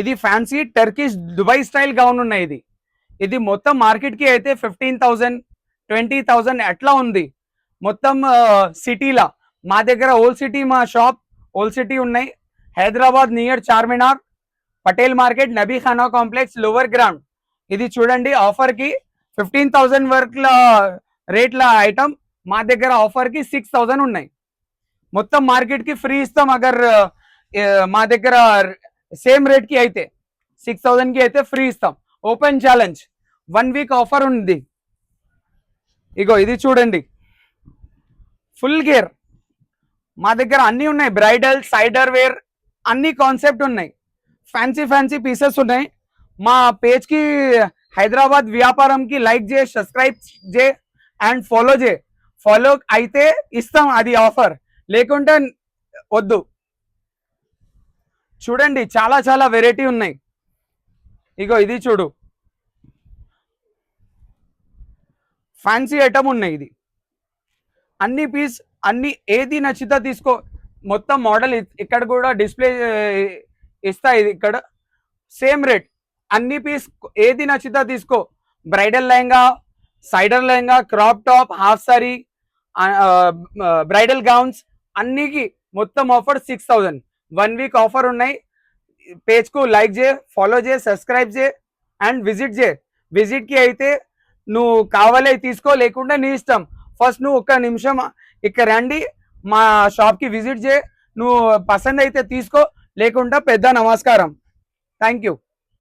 ఇది fancy Turkish Dubai style gown ఉన్నాయి. ఇది మొత్తం మార్కెట్ కి అయితే 15,000 20,000 అట్లా ఉంది మొత్తం సిటీలా. మా దగ్గర ఓల్డ్ సిటీ, మా షాప్ ఓల్డ్ సిటీ ఉన్నాయి. Hyderabad near Charminar, Patel market, Nabikhana complex, lower ground. ఇది చూడండి ఆఫర్ కి 15,000 వర్క్ల రేట్ల ఐటమ్ మా దగ్గర ఆఫర్ కి 6,000 ఉన్నాయి. మొత్తం మార్కెట్ కి ఫ్రీ ఇస్తాం అగర్ మా దగ్గర సేమ్ రేట్ కి అయితే 6,000 కి అయితే ఫ్రీ ఇస్తాం. ఓపెన్ ఛాలెంజ్ 1 వీక్ ఆఫర్ ఉంది. ఇగో ఇది చూడండి ఫుల్ గేర్ మా దగ్గర అన్ని ఉన్నాయి. బ్రైడల్, సైడర్ వేర్ అన్ని కాన్సెప్ట్ ఉన్నాయి. ఫ్యాన్సీ ఫ్యాన్సీ పీసెస్ ఉన్నాయి. మా పేజ్ కి హైదరాబాద్ వ్యాపారం కి లైక్ చేయి, సబ్స్క్రైబ్ చేయి అండ్ ఫాలో చేయి. ఫాలో అయితే ఇస్తాం అది ఆఫర్, లేకుంటే వద్దు. చూడండి చాలా చాలా వెరైటీ ఉన్నాయి. ఇగో ఇది చూడు ఫ్యాన్సీ ఐటమ్ ఉన్నాయి. ఇది అన్ని పీస్ అన్ని ఏది నచ్చితే తీసుకో. మొత్తం మోడల్ ఇక్కడ కూడా డిస్ప్లే ఇస్తా. ఇది ఇక్కడ సేమ్ రేట్. అన్ని పీస్ ఏది నచ్చితే తీసుకో. బ్రైడల్ లెహంగా, సైడర్ lehenga, crop top, half sari, bridal gowns అన్నికి మొత్తం ఆఫర్ 6,000. 1 వీక్ ఆఫర్ ఉన్నాయి. పేజ్ కు లైక్ చేయి, ఫాలో చేయి, సబ్స్క్రైబ్ చేయి అండ్ విజిట్ చేయి. విజిట్ కి అయితే నువ్వు కావాలే తీసుకో, లేకుండా నీ ఇష్టం. ఫస్ట్ నువ్వు ఒక్క నిమిషం ఇక్కడ రండి, మా షాప్ కి విజిట్ చేయి. నువ్వు పసంద్ అయితే తీసుకో, లేకుండా పెద్ద నమస్కారం. Thank you.